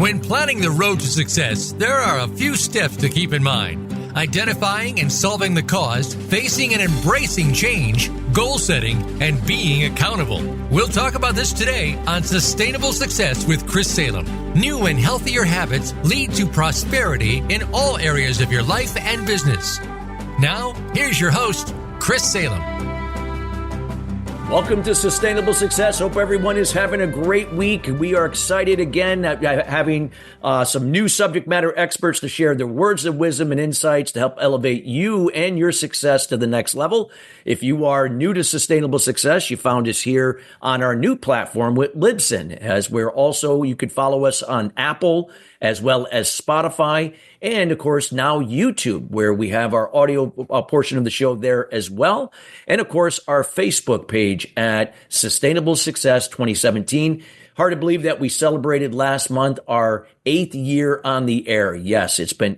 When planning the road to success, there are a few steps to keep in mind. Identifying and solving the cause, facing and embracing change, goal setting, and being accountable. We'll talk about this today on Sustainable Success with Chris Salem. New and healthier habits lead to prosperity in all areas of your life and business. Now, here's your host, Chris Salem. Welcome to Sustainable Success. Hope everyone is having a great week. We are excited again having some new subject matter experts to share their words of wisdom and insights to help elevate you and your success to the next level. If you are new to Sustainable Success, you found us here on our new platform with Libsyn, as where also you could follow us on Apple as well as Spotify, and of course now YouTube, where we have our audio portion of the show there as well. And of course, our Facebook page at Sustainable Success 2017. Hard to believe that we celebrated last month our 8th year on the air. Yes, it's been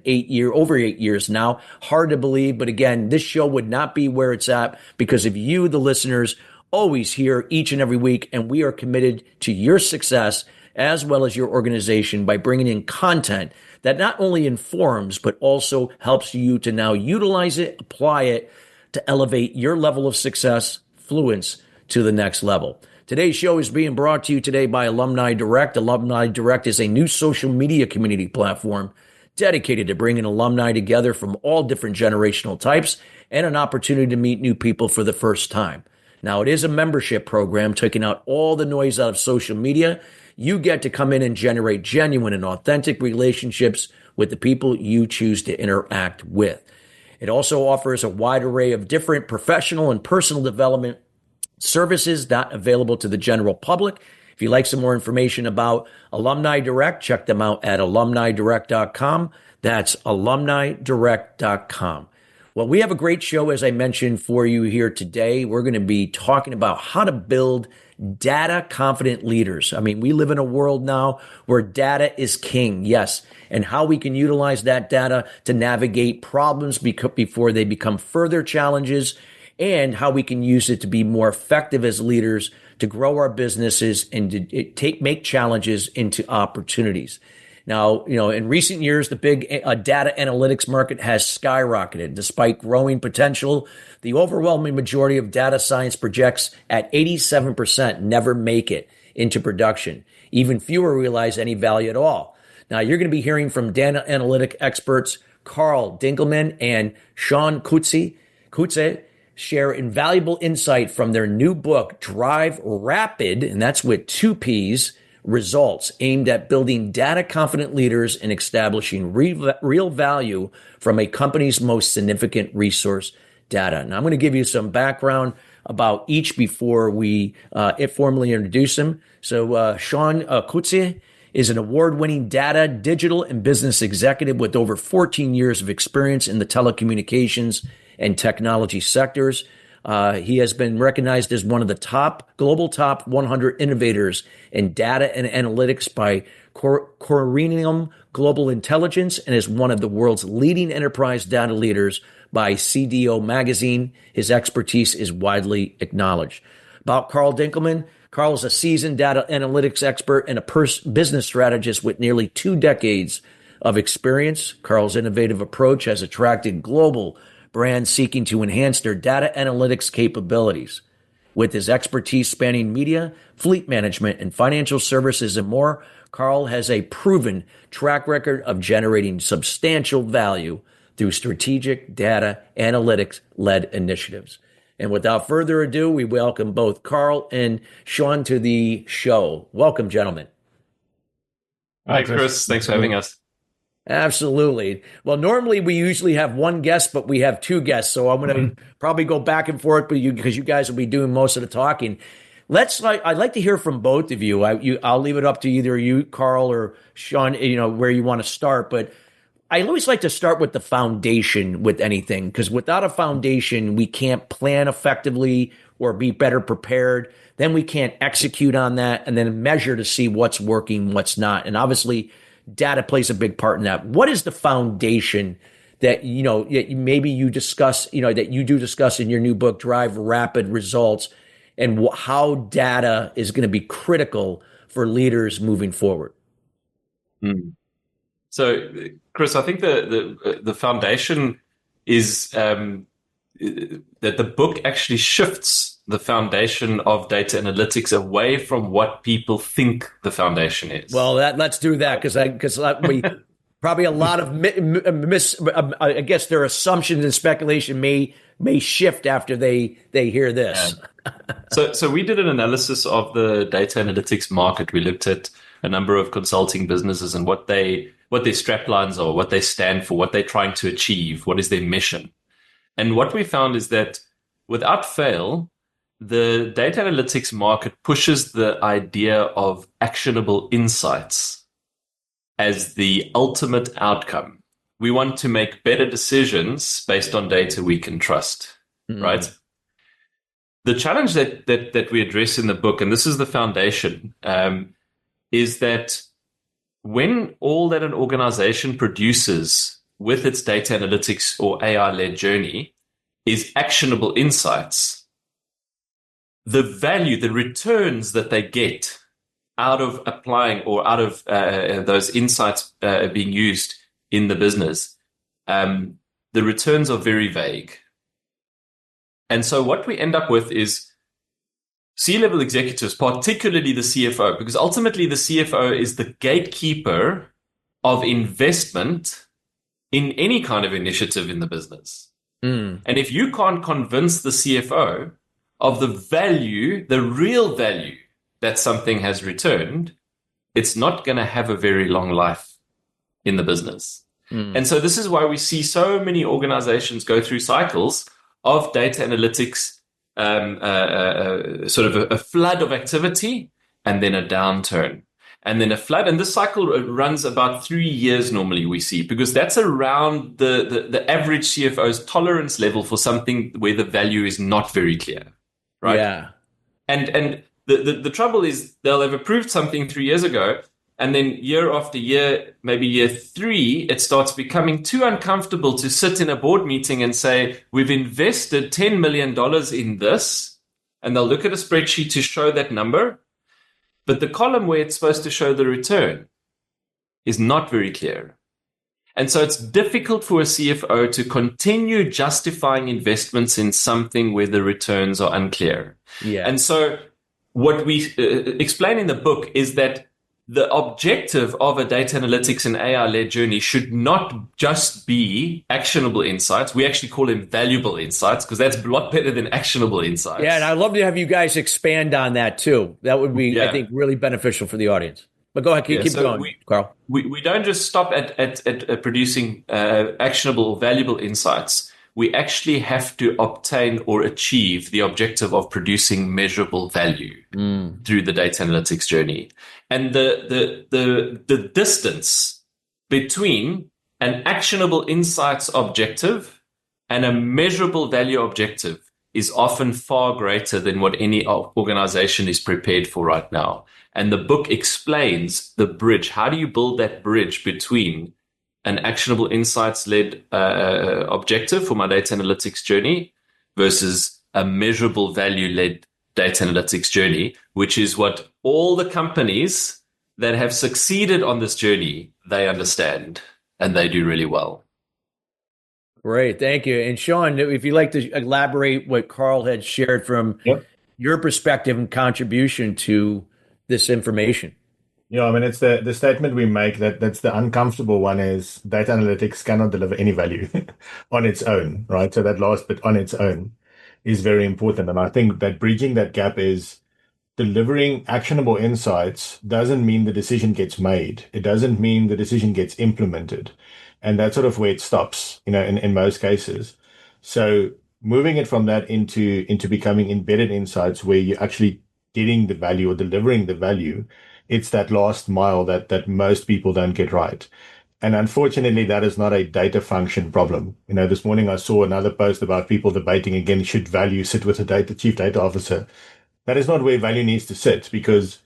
over 8 years now. Hard to believe, but again, this show would not be where it's at because of you, the listeners, always here each and every week, and we are committed to your success as well as your organization by bringing in content that not only informs, but also helps you to now utilize it, apply it to elevate your level of success, fluence to the next level. Today's show is being brought to you today by Alumni Direct. Alumni Direct is a new social media community platform dedicated to bringing alumni together from all different generational types and an opportunity to meet new people for the first time. Now, it is a membership program taking out all the noise out of social media. You get to come in and generate genuine and authentic relationships with the people you choose to interact with. It also offers a wide array of different professional and personal development services not available to the general public. If you'd like some more information about Alumni Direct, check them out at alumnidirect.com. That's alumnidirect.com. Well, we have a great show, as I mentioned, for you here today. We're going to be talking about how to build data-confident leaders. I mean, we live in a world now where data is king, yes, and how we can utilize that data to navigate problems before they become further challenges, and how we can use it to be more effective as leaders to grow our businesses and to make challenges into opportunities. Now, in recent years, the big data analytics market has skyrocketed. Despite growing potential, the overwhelming majority of data science projects at 87% never make it into production. Even fewer realize any value at all. Now, you're going to be hearing from data analytic experts Karl Dinkelmann and Zjaén Coetzee share invaluable insight from their new book, Drive RAPPID, and that's with 2 P's, Results, aimed at building data-confident leaders and establishing real value from a company's most significant resource, data. Now, I'm going to give you some background about each before we formally introduce them. So Zjaén Coetzee is an award-winning data, digital, and business executive with over 14 years of experience in the telecommunications and technology sectors. He has been recognized as one of the global top 100 innovators in data and analytics by Corinium Global Intelligence and is one of the world's leading enterprise data leaders by CDO Magazine. His expertise is widely acknowledged. About Karl Dinkelmann, Karl is a seasoned data analytics expert and a business strategist with nearly 2 decades of experience. Karl's innovative approach has attracted global brands seeking to enhance their data analytics capabilities. With his expertise spanning media, fleet management, and financial services and more, Karl has a proven track record of generating substantial value through strategic data analytics-led initiatives. And without further ado, we welcome both Karl and Zjaén to the show. Welcome, gentlemen. Hi, Chris. Thanks for having us. Absolutely. Well, normally we usually have one guest, but we have 2 guests. So I'm going to probably go back and forth with you because you guys will be doing most of the talking. I'd like to hear from both of you. I'll leave it up to either you, Karl, or Zjaén, where you want to start. But I always like to start with the foundation with anything, because without a foundation, we can't plan effectively or be better prepared. Then we can't execute on that and then measure to see what's working, what's not. And obviously, data plays a big part in that. What is the foundation that, maybe you discuss, that you do discuss in your new book, Drive RAPPID Results, and how data is going to be critical for leaders moving forward? Mm. So, Chris, I think the foundation is that the book actually shifts the foundation of data analytics away from what people think the foundation is. Well, let's do that because we probably a lot of I guess their assumptions and speculation may shift after they hear this. So we did an analysis of the data analytics market. We looked at a number of consulting businesses and what their straplines are, what they stand for, what they're trying to achieve, what is their mission. And what we found is that without fail, the data analytics market pushes the idea of actionable insights as the ultimate outcome. We want to make better decisions based on data we can trust, right? The challenge that we address in the book, and this is the foundation, is that when all that an organization produces with its data analytics or AI-led journey is actionable insights, the value, the returns that they get out of applying or out of those insights being used in the business, the returns are very vague. And so what we end up with is C-level executives, particularly the CFO, because ultimately the CFO is the gatekeeper of investment in any kind of initiative in the business. And if you can't convince the CFO of the value, the real value that something has returned, it's not going to have a very long life in the business. And so this is why we see so many organizations go through cycles of data analytics, sort of a flood of activity, and then a downturn, and then a flood. And this cycle runs about 3 years normally, we see, because that's around the average CFO's tolerance level for something where the value is not very clear, right? Yeah. And the trouble is they'll have approved something 3 years ago, and then year after year, maybe year 3, it starts becoming too uncomfortable to sit in a board meeting and say, we've invested $10 million in this, and they'll look at a spreadsheet to show that number. But the column where it's supposed to show the return is not very clear. And so it's difficult for a CFO to continue justifying investments in something where the returns are unclear. Yeah. And so what we explain in the book is that the objective of a data analytics and AI-led journey should not just be actionable insights. We actually call them valuable insights because that's a lot better than actionable insights. Yeah, and I'd love to have you guys expand on that too. That would be, I think, really beneficial for the audience. But go ahead, keep going, Karl. We don't just stop at producing actionable or valuable insights. We actually have to obtain or achieve the objective of producing measurable value through the data analytics journey. And the distance between an actionable insights objective and a measurable value objective is often far greater than what any organization is prepared for right now. And the book explains the bridge. How do you build that bridge between an actionable insights-led objective for my data analytics journey versus a measurable value-led data analytics journey, which is what all the companies that have succeeded on this journey, they understand and they do really well. Great, thank you. And Zjaén, if you'd like to elaborate what Karl had shared from your perspective and contribution to this information. Yeah, I mean, it's the statement we make that's the uncomfortable one is data analytics cannot deliver any value on its own, right? So that last bit on its own is very important. And I think that bridging that gap is delivering actionable insights doesn't mean the decision gets made. It doesn't mean the decision gets implemented. And that's sort of where it stops, in most cases. So moving it from that into becoming embedded insights where you're actually getting the value or delivering the value, it's that last mile that most people don't get right. And unfortunately, that is not a data function problem. This morning I saw another post about people debating again, should value sit with a chief data officer? That is not where value needs to sit, because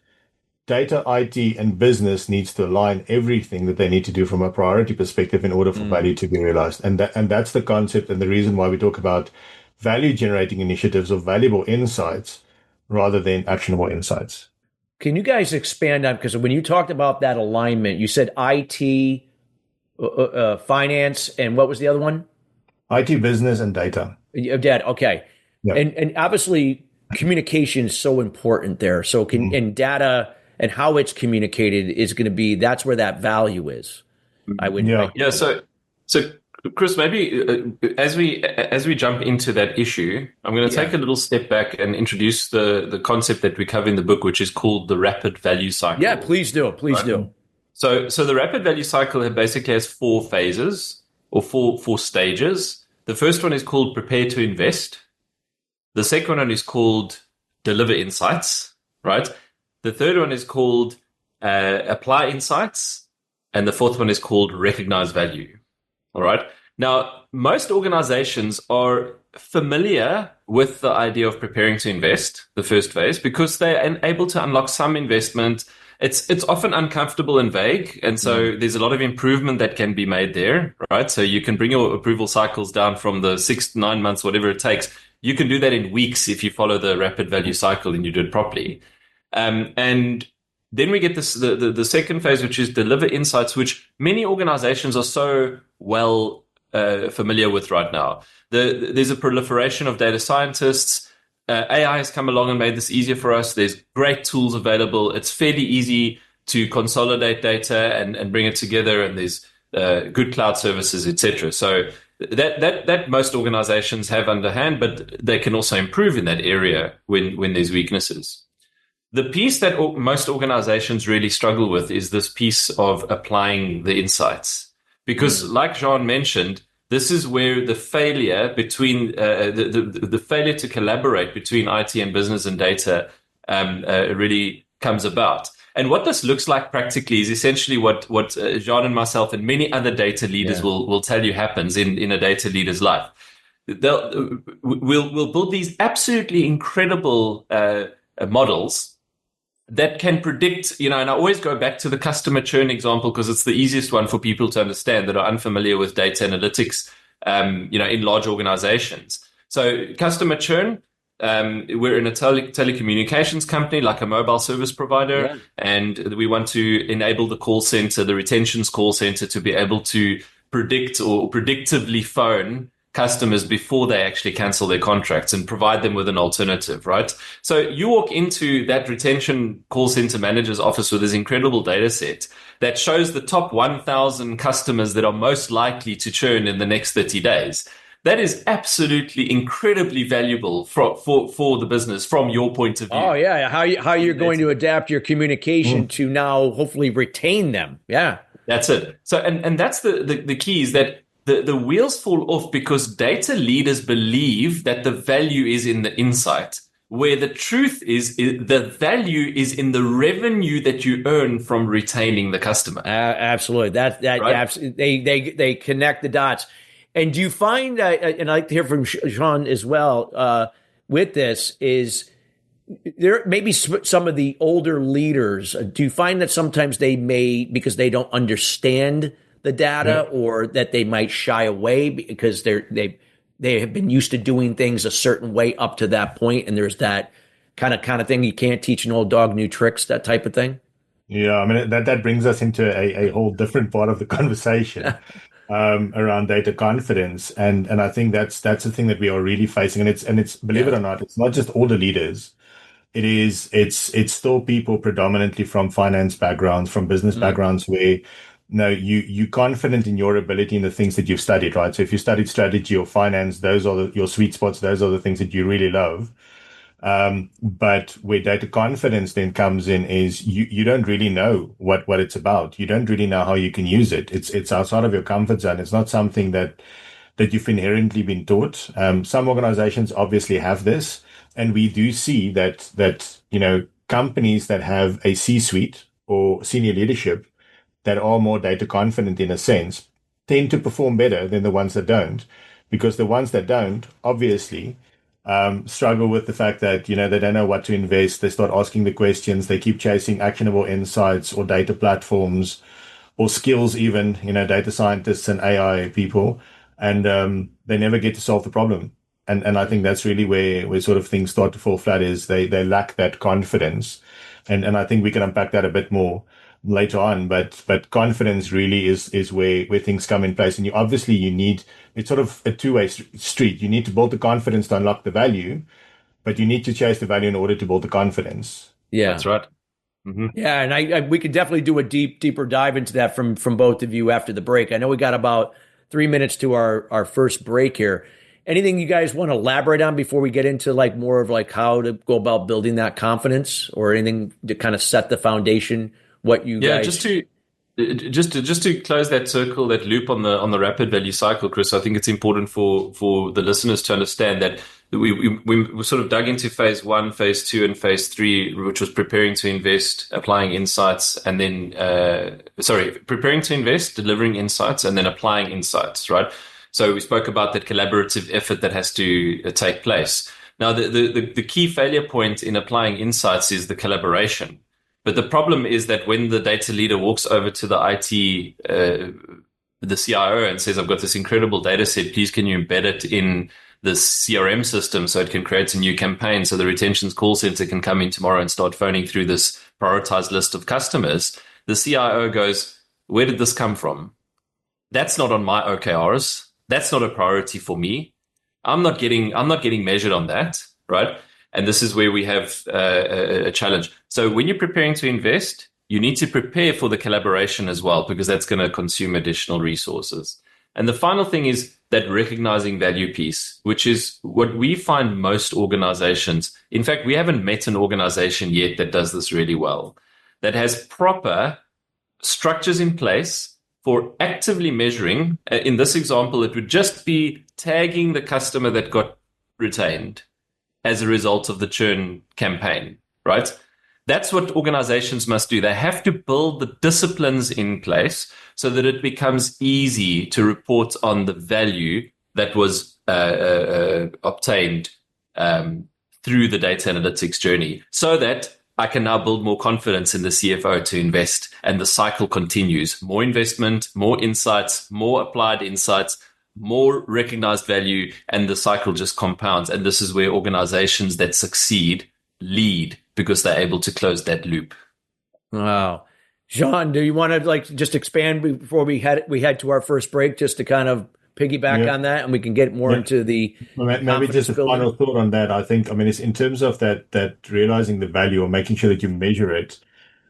data, IT, and business needs to align everything that they need to do from a priority perspective in order for value to be realized. And that's the concept and the reason why we talk about value generating initiatives or valuable insights rather than actionable insights. Can you guys expand on, because when you talked about that alignment, you said IT, finance, and what was the other one? IT, business, and data. Dad, okay. Yeah. And obviously communication is so important there. So and data and how it's communicated is going to be, that's where that value is. Yeah. Yeah. So Chris, maybe as we jump into that issue, I'm going to take a little step back and introduce the concept that we cover in the book, which is called the rapid value cycle. Yeah, please do. Please do. So the rapid value cycle basically has four phases or four stages. The first one is called prepare to invest. The second one is called deliver insights, right? The third one is called apply insights. And the fourth one is called recognize value. All right. Now, most organizations are familiar with the idea of preparing to invest, the first phase, because they're able to unlock some investment. It's often uncomfortable and vague. And so there's a lot of improvement that can be made there, right? So you can bring your approval cycles down from the 6 to 9 months, whatever it takes. You can do that in weeks if you follow the rapid value cycle and you do it properly. And then we get this the second phase, which is deliver insights, which many organizations are so well familiar with right now. There's a proliferation of data scientists. AI has come along and made this easier for us. There's great tools available. It's fairly easy to consolidate data and bring it together. And there's good cloud services, etc. So that most organizations have underhand, but they can also improve in that area when there's weaknesses. The piece that most organizations really struggle with is this piece of applying the insights. Because like Zjaén mentioned, this is where the failure between the failure to collaborate between IT and business and data really comes about. And what this looks like practically is essentially what Zjaén and myself and many other data leaders will tell you happens in a data leader's life. We'll build these absolutely incredible models that can predict, and I always go back to the customer churn example because it's the easiest one for people to understand that are unfamiliar with data analytics, in large organizations. So customer churn, we're in a telecommunications company, like a mobile service provider, and we want to enable the call center, the retentions call center, to be able to predict or predictively phone customers before they actually cancel their contracts and provide them with an alternative, right? So you walk into that retention call center manager's office with this incredible data set that shows the top 1,000 customers that are most likely to churn in the next 30 days. That is absolutely incredibly valuable for the business from your point of view. Oh, yeah. How you're going to adapt your communication to now hopefully retain them. Yeah. That's it. So, and that's the key is that the wheels fall off because data leaders believe that the value is in the insight, where the truth is the value is in the revenue that you earn from retaining the customer. Absolutely. That right? Absolutely. They connect the dots. And do you find that, and I'd like to hear from Zjaén as well, with this, is there maybe some of the older leaders, do you find that sometimes they may, because they don't understand the data, or that they might shy away because they have been used to doing things a certain way up to that point, and there's that kind of thing, you can't teach an old dog new tricks, that type of thing? Yeah, I mean, that brings us into a whole different part of the conversation around data confidence, and I think that's the thing that we are really facing, and it's believe it or not, it's not just older leaders. It's still people predominantly from finance backgrounds, from business backgrounds, where you're confident in your ability in the things that you've studied, right? So if you studied strategy or finance, those are your sweet spots. Those are the things that you really love. But where data confidence then comes in is you don't really know what it's about. You don't really know how you can use it. It's outside of your comfort zone. It's not something that you've inherently been taught. Some organizations obviously have this, and we do see that companies that have a C-suite or senior leadership that are more data confident in a sense tend to perform better than the ones that don't, because the ones that don't obviously struggle with the fact that, they don't know what to invest. They start asking the questions. They keep chasing actionable insights or data platforms or skills, even, data scientists and AI people. And they never get to solve the problem. And I think that's really where sort of things start to fall flat, is they lack that confidence. And I think we can unpack that a bit more later on, but confidence really is where things come in place. And you need, it's sort of a two-way street. You need to build the confidence to unlock the value, but you need to chase the value in order to build the confidence. Yeah, that's right. Mm-hmm. Yeah, and we could definitely do a deeper dive into that from both of you after the break. I know we got about 3 minutes to our first break here. Anything you guys want to elaborate on before we get into like more of like how to go about building that confidence, or anything to kind of set the foundation? What you guys? Just to close that circle, that loop on the rapid value cycle, Chris, I think it's important for the listeners to understand that we sort of dug into phase 1, phase 2, and phase 3, which was preparing to invest, applying insights, and then preparing to invest, delivering insights, and then applying insights, right? So we spoke about that collaborative effort that has to take place. Now, the key failure point in applying insights is the collaboration. But the problem is that when the data leader walks over to the IT, the CIO, and says, I've got this incredible data set, please can you embed it in the CRM system so it can create a new campaign so the retentions call center can come in tomorrow and start phoning through this prioritized list of customers, the CIO goes, where did this come from? That's not on my OKRs. That's not a priority for me. I'm not getting measured on that, right? And this is where we have a challenge. So when you're preparing to invest, you need to prepare for the collaboration as well, because that's going to consume additional resources. And the final thing is that recognizing value piece, which is what we find most organizations. In fact, we haven't met an organization yet that does this really well, that has proper structures in place for actively measuring. In this example, it would just be tagging the customer that got retained as a result of the churn campaign, right? That's what organizations must do. They have to build the disciplines in place so that it becomes easy to report on the value that was obtained through the data analytics journey, so that I can now build more confidence in the CFO to invest, and the cycle continues. More investment, more insights, more applied insights, more recognized value, and the cycle just compounds. And this is where organizations that succeed lead, because they're able to close that loop. Wow. Zjaén, do you want to just expand before we head to our first break, just to kind of piggyback on that, and we can get more into the maybe just a final thought on that. I mean, it's in terms of that realizing the value, or making sure that you measure it.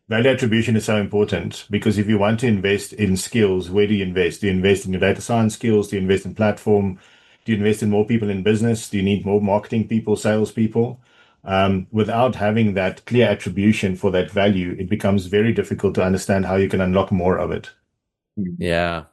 Value attribution is so important, because if you want to invest in skills, where do you invest? Do you invest in your data science skills? Do you invest in platform? Do you invest in more people in business? Do you need more marketing people, sales people? Without having that clear attribution for that value, it becomes very difficult to understand how you can unlock more of it. Yeah.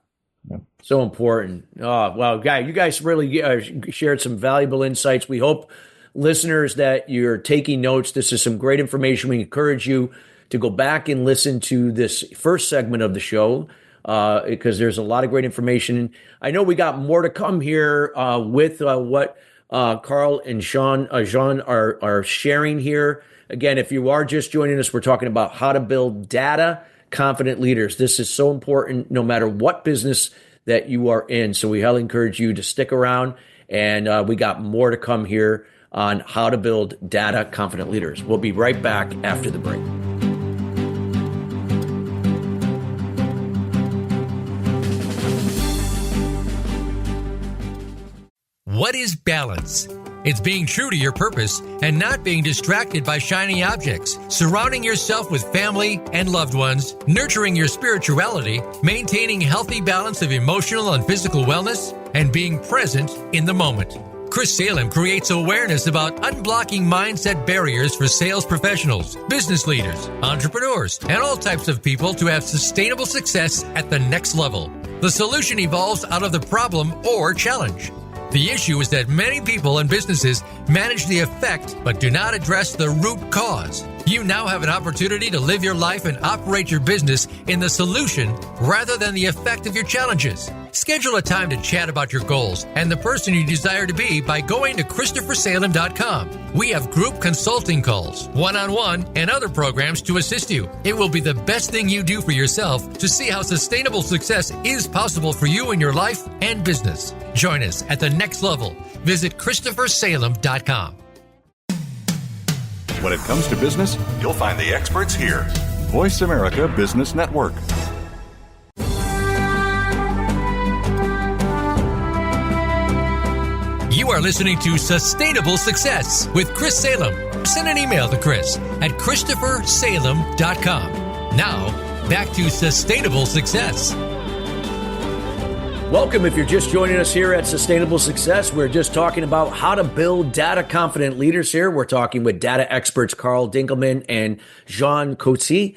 So important. Oh, well, you guys really shared some valuable insights. We hope, listeners, that you're taking notes. This is some great information. We encourage you to go back and listen to this first segment of the show, because there's a lot of great information. I know we got more to come here with what Karl and Zjaén are sharing here. Again, if you are just joining us, we're talking about how to build data confident leaders. This is so important no matter what business that you are in. So we highly encourage you to stick around, and we got more to come here on how to build data confident leaders. We'll be right back after the break. What is balance? It's being true to your purpose and not being distracted by shiny objects, surrounding yourself with family and loved ones, nurturing your spirituality, maintaining healthy balance of emotional and physical wellness, and being present in the moment. Chris Salem creates awareness about unblocking mindset barriers for sales professionals, business leaders, entrepreneurs, and all types of people to have sustainable success at the next level. The solution evolves out of the problem or challenge. The issue is that many people and businesses manage the effect but do not address the root cause. You now have an opportunity to live your life and operate your business in the solution rather than the effect of your challenges. Schedule a time to chat about your goals and the person you desire to be by going to ChristopherSalem.com. We have group consulting calls, one-on-one, and other programs to assist you. It will be the best thing you do for yourself to see how sustainable success is possible for you in your life and business. Join us at the next level. Visit ChristopherSalem.com. When it comes to business, you'll find the experts here. Voice America Business Network. You are listening to Sustainable Success with Chris Salem. Send an email to Chris at ChristopherSalem.com. Now, back to Sustainable Success. Welcome. If you're just joining us here at Sustainable Success, we're just talking about how to build data-confident leaders here. We're talking with data experts Karl Dinkelmann and Zjaén Coetzee.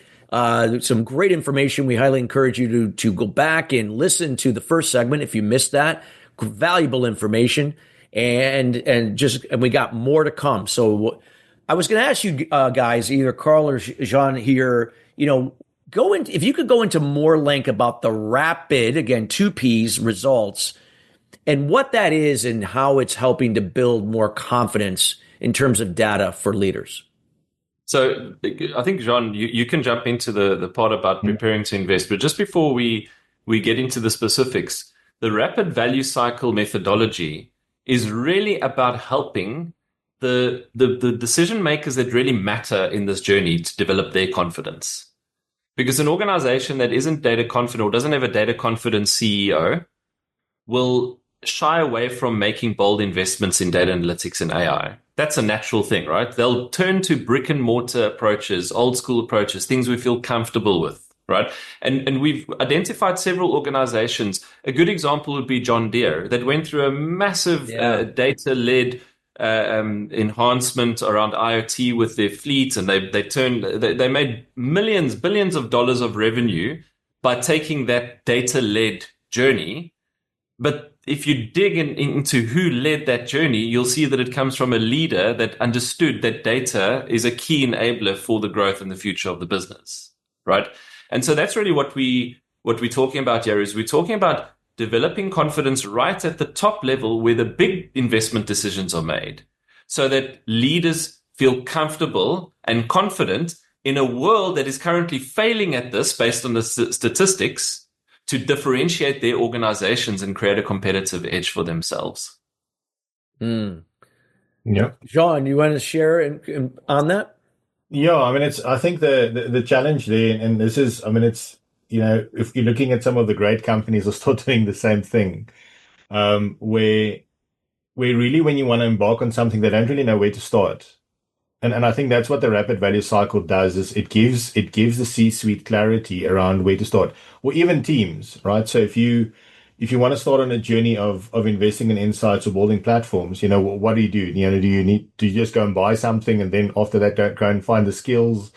Some great information. We highly encourage you to go back and listen to the first segment if you missed that. Valuable information. And we got more to come. So I was going to ask you guys, either Karl or Zjaén here, if you could go into more length about the rapid, again, 2 P's results and what that is and how it's helping to build more confidence in terms of data for leaders. So I think, Zjaén, you can jump into the part about preparing to invest. But just before we get into the specifics, the rapid value cycle methodology is really about helping the decision makers that really matter in this journey to develop their confidence. Because an organization that isn't data confident or doesn't have a data confident CEO will shy away from making bold investments in data analytics and AI. That's a natural thing, right? They'll turn to brick and mortar approaches, old school approaches, things we feel comfortable with, right? And we've identified several organizations. A good example would be John Deere that went through a massive data-led enhancement around IoT with their fleet, and they made billions of dollars of revenue by taking that data-led journey. But if you dig into who led that journey, you'll see that it comes from a leader that understood that data is a key enabler for the growth and the future of the business, right? And so that's really what we're talking about here. Is we're talking about developing confidence right at the top level where the big investment decisions are made, so that leaders feel comfortable and confident in a world that is currently failing at this based on the statistics to differentiate their organizations and create a competitive edge for themselves. Yeah. Zjaén, you want to share on that? Yeah, I think the challenge there, and this is, if you're looking at some of the great companies are still doing the same thing, where really when you want to embark on something, they don't really know where to start. And I think that's what the rapid value cycle does, is it gives the C-suite clarity around where to start, or even teams, right? So if you want to start on a journey of investing in insights or building platforms, what do you do? Do you just go and buy something and then after that go and find the skills?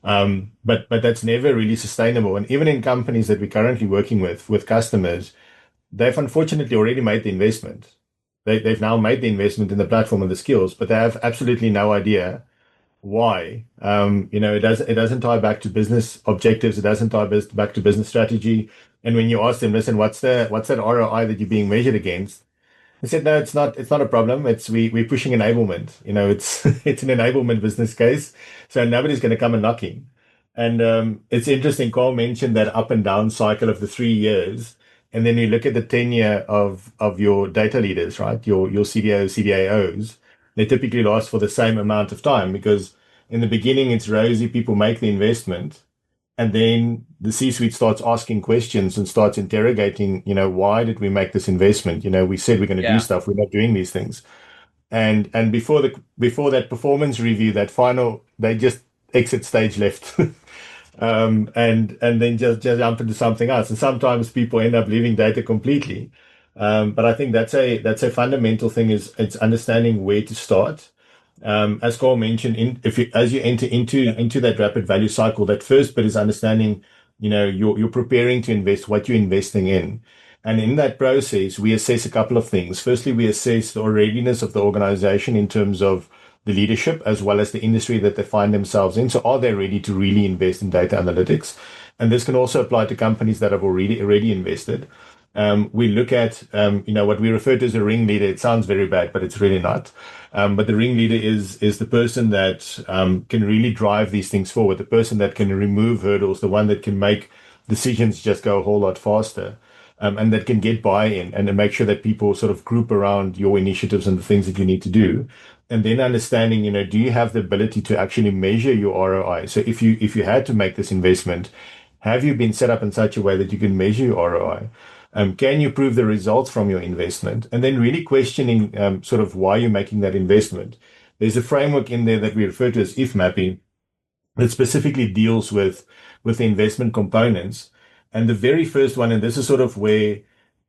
But that's never really sustainable. And even in companies that we're currently working with customers, they've unfortunately already made the investment. They've now made the investment in the platform and the skills, but they have absolutely no idea why. It doesn't tie back to business objectives. It doesn't tie back to business strategy. And when you ask them, listen, what's that ROI that you're being measured against? They said, no, it's not a problem. We're pushing enablement. It's an enablement business case. So nobody's going to come and knocking. And it's interesting. Karl mentioned that up and down cycle of the 3 years. And then you look at the tenure of your data leaders, right? Your CDOs, CDAOs, they typically last for the same amount of time, because in the beginning, it's rosy. People make the investment. And then the C-suite starts asking questions and starts interrogating, why did we make this investment? We said we're going to do stuff. We're not doing these things. And before that performance review, that final, they just exit stage left. And then just jump into something else. And sometimes people end up leaving data completely. But I think that's a fundamental thing, is it's understanding where to start. As Karl mentioned, as you enter into that rapid value cycle, that first bit is understanding, you're preparing to invest, what you're investing in. And in that process, we assess a couple of things. Firstly, we assess the readiness of the organization in terms of the leadership as well as the industry that they find themselves in. So are they ready to really invest in data analytics? And this can also apply to companies that have already invested. We look at, what we refer to as a ringleader. It sounds very bad, but it's really not. But the ringleader is the person that can really drive these things forward, the person that can remove hurdles, the one that can make decisions just go a whole lot faster, and that can get buy-in and make sure that people sort of group around your initiatives and the things that you need to do. And then understanding, do you have the ability to actually measure your ROI? So if you had to make this investment, have you been set up in such a way that you can measure your ROI? Can you prove the results from your investment? And then really questioning sort of why you're making that investment. There's a framework in there that we refer to as if mapping that specifically deals with the investment components. And the very first one, and this is sort of where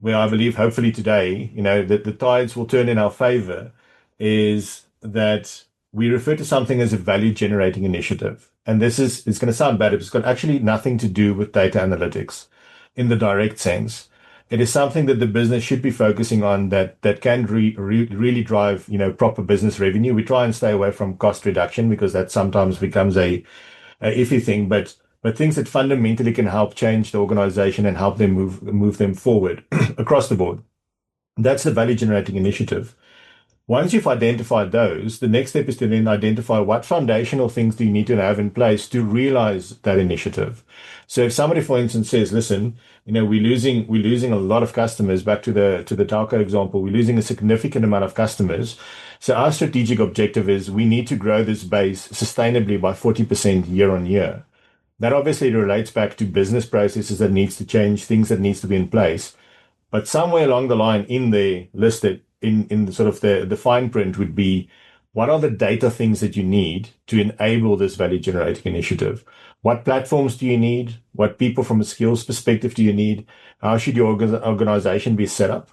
I believe hopefully today, that the tides will turn in our favor, is that we refer to something as a value generating initiative. And it's going to sound bad, but it's got actually nothing to do with data analytics in the direct sense. It is something that the business should be focusing on that can really drive, proper business revenue. We try and stay away from cost reduction because that sometimes becomes a iffy thing, but things that fundamentally can help change the organization and help them move them forward across the board. That's the value generating initiative. Once you've identified those, the next step is to then identify what foundational things do you need to have in place to realize that initiative. So if somebody, for instance, says, listen, we're losing a lot of customers, back to the telco example, we're losing a significant amount of customers. So our strategic objective is we need to grow this base sustainably by 40% year on year. That obviously relates back to business processes that needs to change, things that needs to be in place. But somewhere along the line in there listed, in sort of the fine print would be, what are the data things that you need to enable this value generating initiative? What platforms do you need? What people from a skills perspective do you need? How should your organization be set up?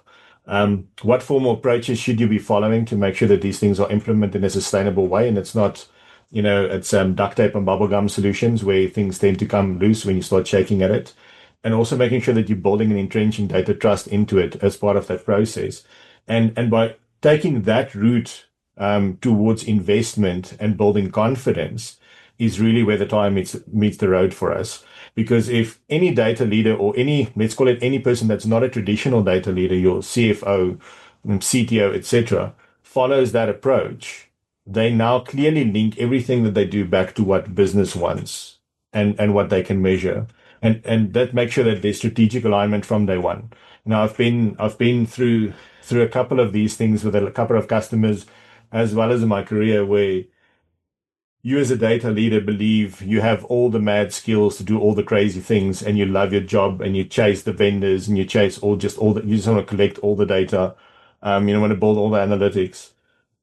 What formal approaches should you be following to make sure that these things are implemented in a sustainable way? And it's not, it's duct tape and bubblegum solutions where things tend to come loose when you start shaking at it. And also making sure that you're building and entrenching data trust into it as part of that process. And by taking that route towards investment and building confidence is really where the time meets the road for us. Because if any data leader or let's call it any person that's not a traditional data leader, your CFO, CTO, etc., follows that approach, they now clearly link everything that they do back to what business wants and what they can measure. And that makes sure that there's strategic alignment from day one. Now, I've been through a couple of these things with a couple of customers, as well as in my career, where you as a data leader believe you have all the mad skills to do all the crazy things, and you love your job, and you chase the vendors, and you chase you just want to collect all the data, you want to build all the analytics,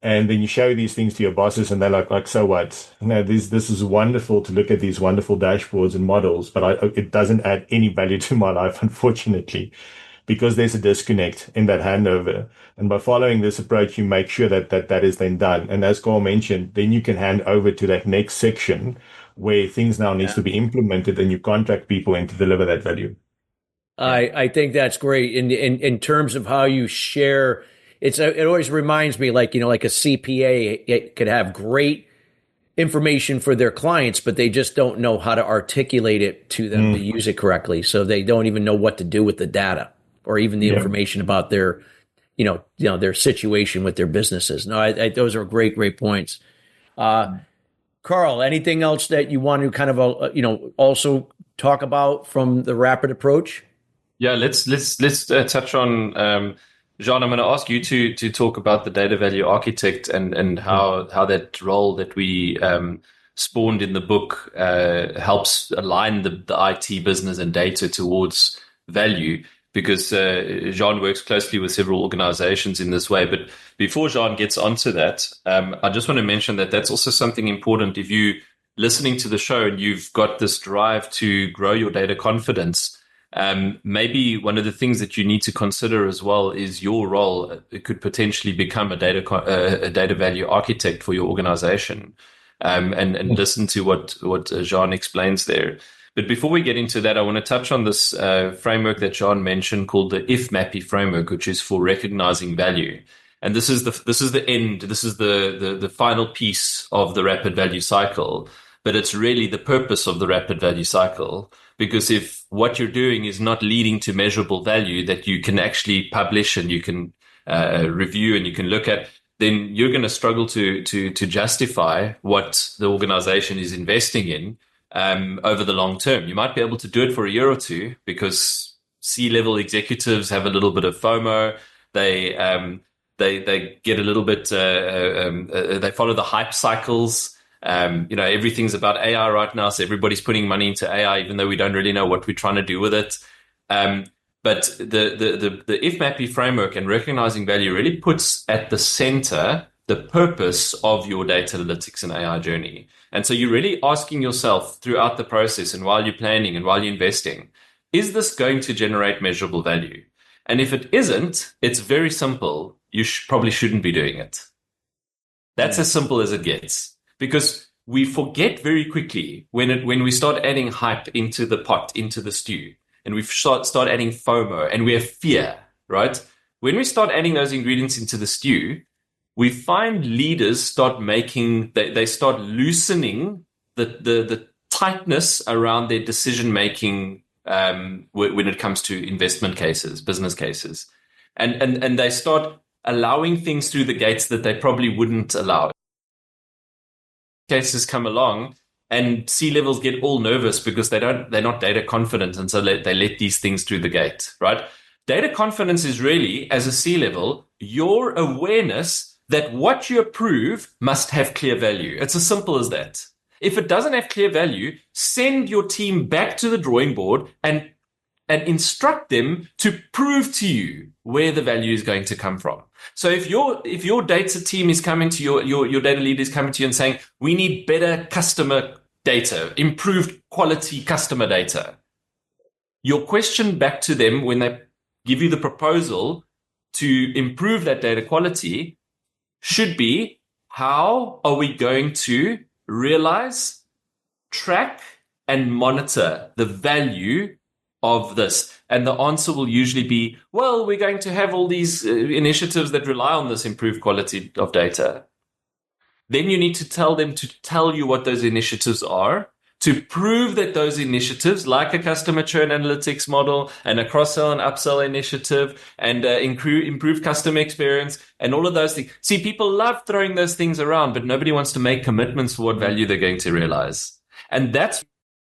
and then you show these things to your bosses, and they're like, so what? This is wonderful to look at these wonderful dashboards and models, but it doesn't add any value to my life, unfortunately, because there's a disconnect in that handover. And by following this approach, you make sure that is then done. And as Karl mentioned, then you can hand over to that next section where things now needs to be implemented, and you contract people in to deliver that value. I think that's great in terms of how you share. It always reminds me, like a CPA, it could have great information for their clients, but they just don't know how to articulate it to them to use it correctly. So they don't even know what to do with the data or even the information about their, their situation with their businesses. No, those are great points. Karl, anything else that you want to kind of, also talk about from the rapid approach? Yeah, let's touch on, Zjaén, I'm going to ask you to talk about the data value architect and how that role that we spawned in the book helps align the IT business and data towards value, because Zjaén works closely with several organizations in this way. But before Zjaén gets onto that, I just want to mention that that's also something important. If you're listening to the show and you've got this drive to grow your data confidence, maybe one of the things that you need to consider as well is your role. It could potentially become a data value architect for your organization, and listen to what Zjaén explains there. But before we get into that, I want to touch on this framework that Zjaén mentioned called the if mappy framework, which is for recognizing value. And this is the end. This is the final piece of the rapid value cycle. but it's really the purpose of the rapid value cycle. Because if what you're doing is not leading to measurable value that you can actually publish and you can review and you can look at, then you're going to struggle to justify what the organization is investing in over the long term. You might be able to do it for a year or two because C-level executives have a little bit of FOMO. They get a little bit, they follow the hype cycles. Everything's about AI right now, so everybody's putting money into AI, even though we don't really know what we're trying to do with it. But the IFMAPI framework and recognizing value really puts at the center the purpose of your data analytics and AI journey. And so you're really asking yourself throughout the process and while you're planning and while you're investing, is this going to generate measurable value? And if it isn't, it's very simple. You probably shouldn't be doing it. That's as simple as it gets. Because we forget very quickly when we start adding hype into the pot, into the stew, and we start adding FOMO and we have fear, right? When we start adding those ingredients into the stew, we find leaders start they start loosening the tightness around their decision making when it comes to investment cases, business cases, and they start allowing things through the gates that they probably wouldn't allow. Cases come along and C-levels get all nervous because they're not data confident, and so they let these things through the gate, right? Data confidence is really, as a C-level, your awareness that what you approve must have clear value. It's as simple as that. If it doesn't have clear value, send your team back to the drawing board and instruct them to prove to you where the value is going to come from. So if your data team is coming to your data lead is coming to you and saying, we need better customer data, improved quality customer data, your question back to them when they give you the proposal to improve that data quality should be, how are we going to realize, track, and monitor the value of this? And the answer will usually be, well, we're going to have all these initiatives that rely on this improved quality of data. Then you need to tell them to tell you what those initiatives are, to prove that those initiatives, like a customer churn analytics model and a cross-sell and upsell initiative and improve customer experience and all of those things. See, people love throwing those things around, but nobody wants to make commitments for what value they're going to realize. And that's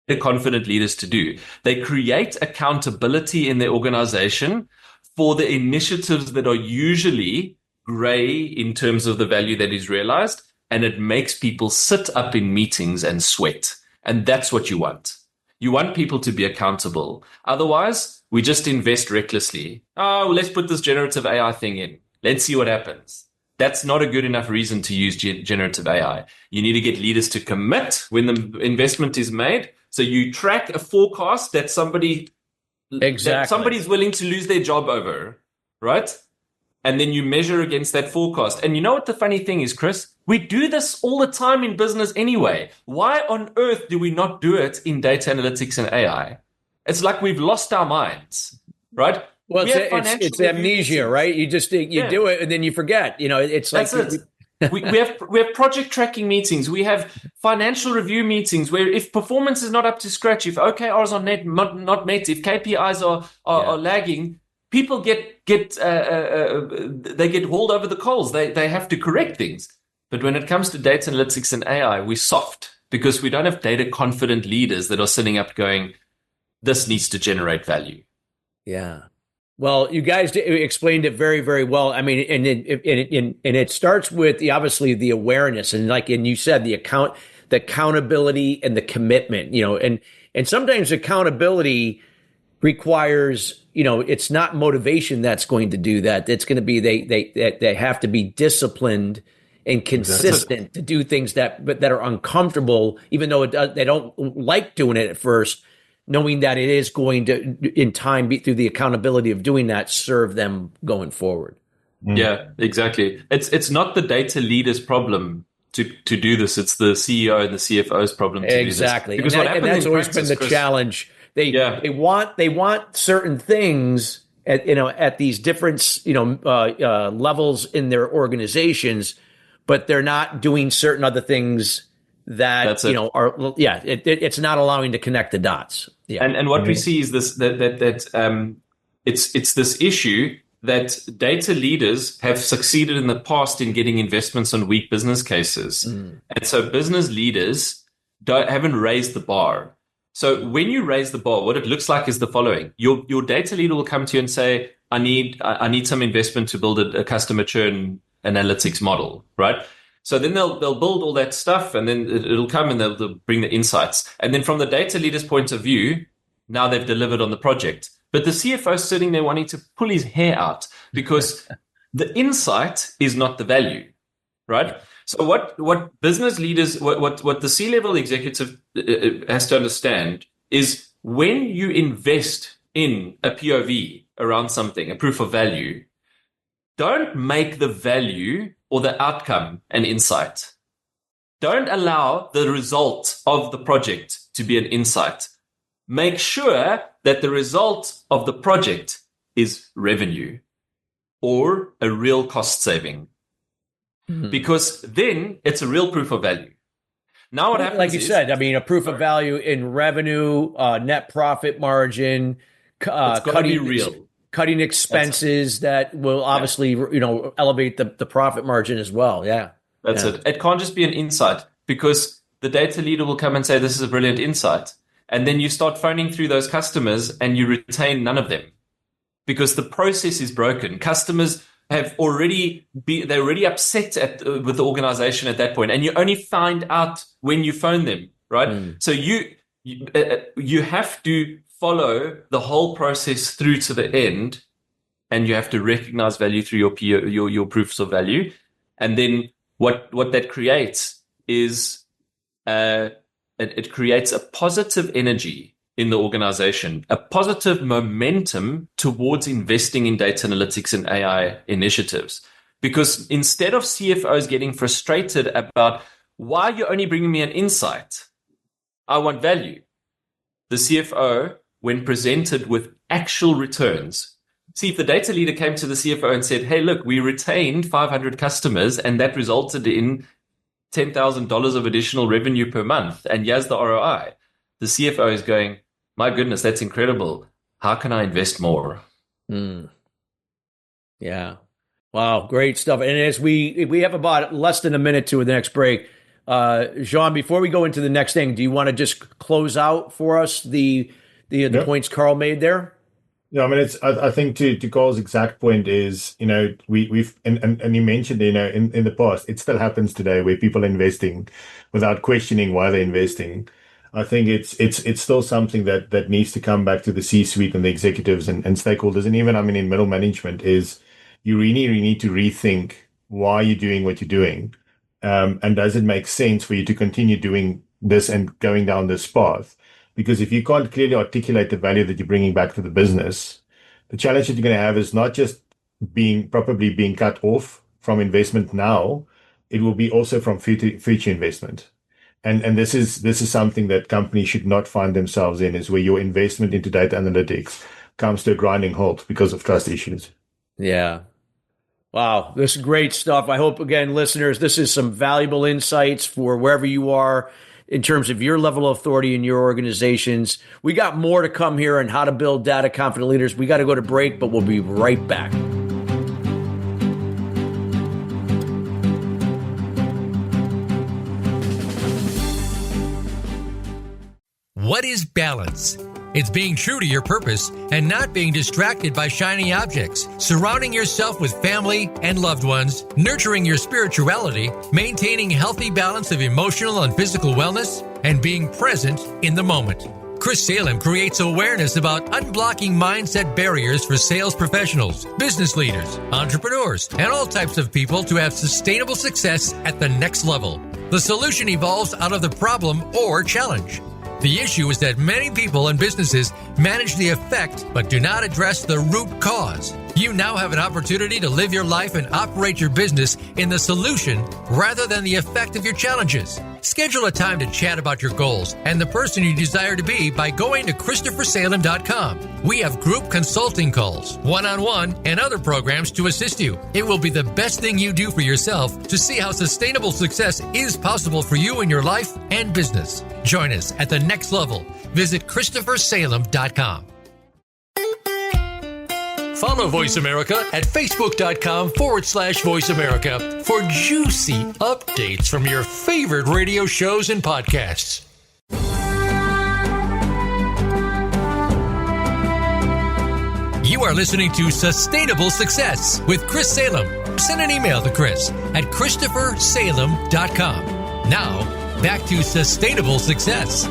the confident leaders to do. They create accountability in their organization for the initiatives that are usually gray in terms of the value that is realized, and it makes people sit up in meetings and sweat. And that's what you want. You want people to be accountable. Otherwise, we just invest recklessly. Oh, well, let's put this generative AI thing in. Let's see what happens. That's not a good enough reason to use generative AI. You need to get leaders to commit when the investment is made. So you track a forecast that somebody's willing to lose their job over, right? And then you measure against that forecast. And you know what the funny thing is, Chris? We do this all the time in business anyway. Why on earth do we not do it in data analytics and AI? It's like we've lost our minds, right? Well, it's amnesia, right? You just do it and then you forget. You know, it's like we have project tracking meetings. We have financial review meetings where if performance is not up to scratch, if OKRs are not met, if KPIs are lagging, people get hauled over the coals. They have to correct things. But when it comes to data analytics and AI, we're soft because we don't have data confident leaders that are sitting up going, this needs to generate value. Yeah. Well, you guys explained it very, very well. I mean, and it starts with obviously the awareness and you said, the accountability and the commitment, and sometimes accountability requires, it's not motivation that's going to do that. It's going to be, they have to be disciplined and consistent to do things that are uncomfortable, even though they don't like doing it at first, knowing that it is going to, in time, be through the accountability of doing that, serve them going forward. Yeah, exactly. It's not the data leader's problem to do this. It's the CEO and the CFO's problem to do this. Exactly. Because and that's always been the challenge. They want certain things at these different levels in their organizations, but they're not doing certain other things that, That's you it. know, are, yeah, it's not allowing to connect the dots. Yeah. And what we see is this, it's this issue that data leaders have succeeded in the past in getting investments on weak business cases. And so business leaders haven't raised the bar. So when you raise the bar, what it looks like is the following. Your data leader will come to you and say, I need some investment to build a customer churn analytics model, right? So then they'll build all that stuff, and then it'll come and they'll bring the insights. And then from the data leader's point of view, now they've delivered on the project. But the CFO is sitting there wanting to pull his hair out because the insight is not the value, right? So what business leaders, what the C-level executive has to understand is when you invest in a POV around something, a proof of value, don't make the value or the outcome an insight. Don't allow the result of the project to be an insight. Make sure that the result of the project is revenue or a real cost saving. Because then it's a real proof of value. Now what happens, like you said, I mean, a proof of value in revenue, net profit margin, it's got to be real. Cutting expenses that will obviously, you know, elevate the profit margin as well. Yeah. That's it. It can't just be an insight, because the data leader will come and say, this is a brilliant insight. And then you start phoning through those customers and you retain none of them because the process is broken. Customers have they're already upset with the organization at that point, and you only find out when you phone them, right? So you have to follow the whole process through to the end, and you have to recognize value through your proofs of value. And then what that creates is it creates a positive energy in the organization, a positive momentum towards investing in data analytics and AI initiatives. Because instead of CFOs getting frustrated about why you're only bringing me an insight, I want value. The CFO, when presented with actual returns, see, if the data leader came to the CFO and said, hey, look, we retained 500 customers and that resulted in $10,000 of additional revenue per month, and here's the ROI. The CFO is going, my goodness, that's incredible. How can I invest more? Yeah. Wow, great stuff. And as we have about less than a minute to the next break, Zjaén, before we go into the next thing, do you want to just close out for us the points Karl made there? Yeah, I mean, I think to Karl's exact point is, you know, we've and you mentioned, you know, in the past, it still happens today where people are investing without questioning why they're investing. I think it's still something that needs to come back to the C-suite and the executives and stakeholders, and even, I mean, in middle management, is you really need to rethink why you're doing what you're doing, and does it make sense for you to continue doing this and going down this path? Because if you can't clearly articulate the value that you're bringing back to the business, the challenge that you're going to have is not just being cut off from investment now, it will be also from future investment. And this is something that companies should not find themselves in, is where your investment into data analytics comes to a grinding halt because of trust issues. Yeah. Wow, this is great stuff. I hope, again, listeners, this is some valuable insights for wherever you are in terms of your level of authority in your organizations. We got more to come here on how to build data confident leaders. We got to go to break, but we'll be right back. What is balance? It's being true to your purpose and not being distracted by shiny objects, surrounding yourself with family and loved ones, nurturing your spirituality, maintaining healthy balance of emotional and physical wellness, and being present in the moment. Chris Salem creates awareness about unblocking mindset barriers for sales professionals, business leaders, entrepreneurs, and all types of people to have sustainable success at the next level. The solution evolves out of the problem or challenge. The issue is that many people and businesses manage the effect but do not address the root cause. You now have an opportunity to live your life and operate your business in the solution rather than the effect of your challenges. Schedule a time to chat about your goals and the person you desire to be by going to ChristopherSalem.com. We have group consulting calls, one-on-one, and other programs to assist you. It will be the best thing you do for yourself to see how sustainable success is possible for you in your life and business. Join us at the next level. Visit ChristopherSalem.com. Follow Voice America at Facebook.com/Voice America for juicy updates from your favorite radio shows and podcasts. You are listening to Sustainable Success with Chris Salem. Send an email to Chris at ChristopherSalem.com. Now, back to Sustainable Success.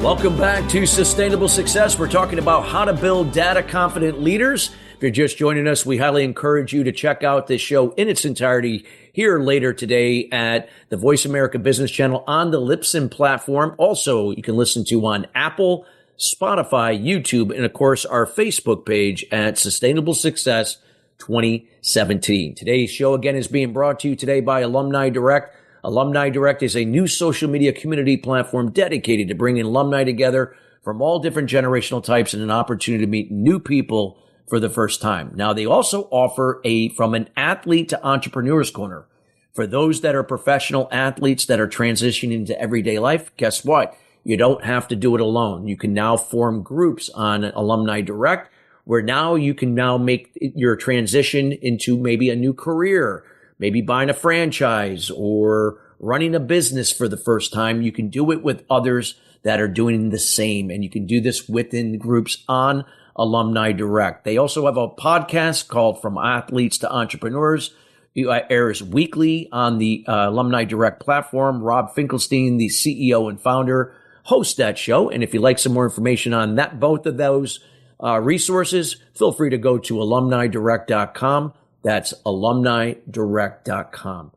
Welcome back to Sustainable Success. We're talking about how to build data-confident leaders. If you're just joining us, we highly encourage you to check out this show in its entirety here later today at the Voice America Business Channel on the Libsyn platform. Also, you can listen to on Apple, Spotify, YouTube, and of course, our Facebook page at Sustainable Success 2017. Today's show, again, is being brought to you today by Alumni Direct. Alumni Direct is a new social media community platform dedicated to bringing alumni together from all different generational types and an opportunity to meet new people for the first time. Now, they also offer from an athlete to entrepreneur's corner. For those that are professional athletes that are transitioning into everyday life, guess what? You don't have to do it alone. You can now form groups on Alumni Direct where now you can now make your transition into maybe a new career, maybe buying a franchise or running a business for the first time. You can do it with others that are doing the same. And you can do this within groups on Alumni Direct. They also have a podcast called From Athletes to Entrepreneurs. It airs weekly on the Alumni Direct platform. Rob Finkelstein, the CEO and founder, hosts that show. And if you'd like some more information on that, both of those resources, feel free to go to alumnidirect.com. That's alumnidirect.com.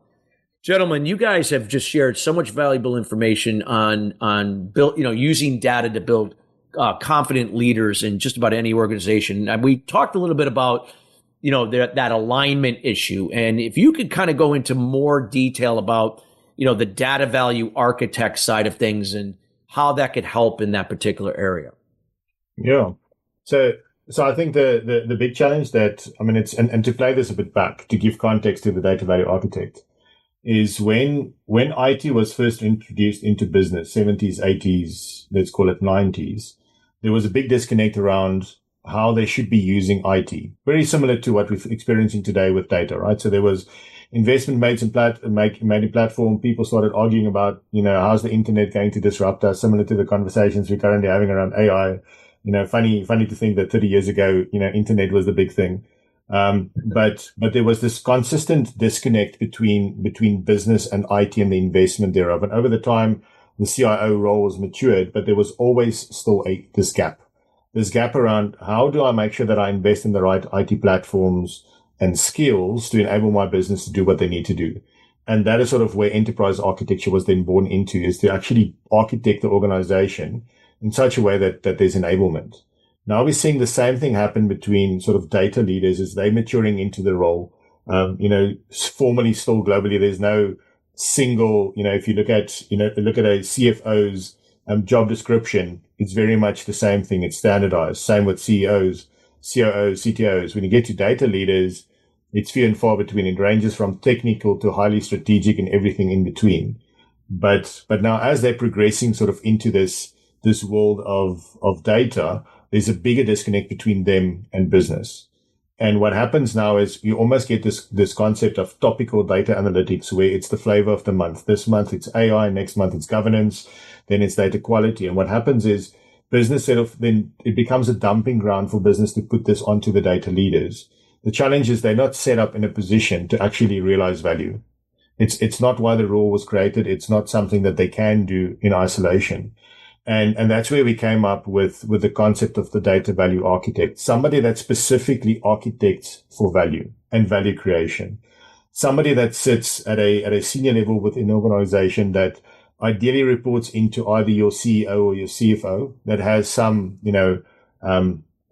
Gentlemen, you guys have just shared so much valuable information on build, using data to build confident leaders in just about any organization. And we talked a little bit about, that alignment issue. And if you could kind of go into more detail about, the data value architect side of things and how that could help in that particular area. Yeah. So I think the big challenge that, and to play this a bit back, to give context to the data value architect, is when IT was first introduced into business, 70s, 80s, let's call it 90s, there was a big disconnect around how they should be using IT. Very similar to what we're experiencing today with data, right? So there was investment made in platform. People started arguing about, how's the internet going to disrupt us, similar to the conversations we're currently having around AI. Funny to think that 30 years ago, internet was the big thing. But there was this consistent disconnect between business and IT and the investment thereof. And over the time, the CIO role was matured, but there was always still this gap around how do I make sure that I invest in the right IT platforms and skills to enable my business to do what they need to do. And that is sort of where enterprise architecture was then born into, is to actually architect the organization in such a way that there's enablement. Now we're seeing the same thing happen between sort of data leaders as they're maturing into the role. Formally still globally, there's no single, if you look at a CFO's job description, it's very much the same thing. It's standardized. Same with CEOs, COOs, CTOs. When you get to data leaders, it's few and far between. It ranges from technical to highly strategic and everything in between. But now as they're progressing sort of into this world of data, there's a bigger disconnect between them and business. And what happens now is you almost get this concept of topical data analytics, where it's the flavor of the month. This month it's AI, next month it's governance, then it's data quality. And what happens is business then it becomes a dumping ground for business to put this onto the data leaders. The challenge is they're not set up in a position to actually realize value. It's not why the rule was created. It's not something that they can do in isolation. And that's where we came up with the concept of the data value architect, somebody that specifically architects for value and value creation, somebody that sits at a senior level within an organization that ideally reports into either your CEO or your CFO, that has some,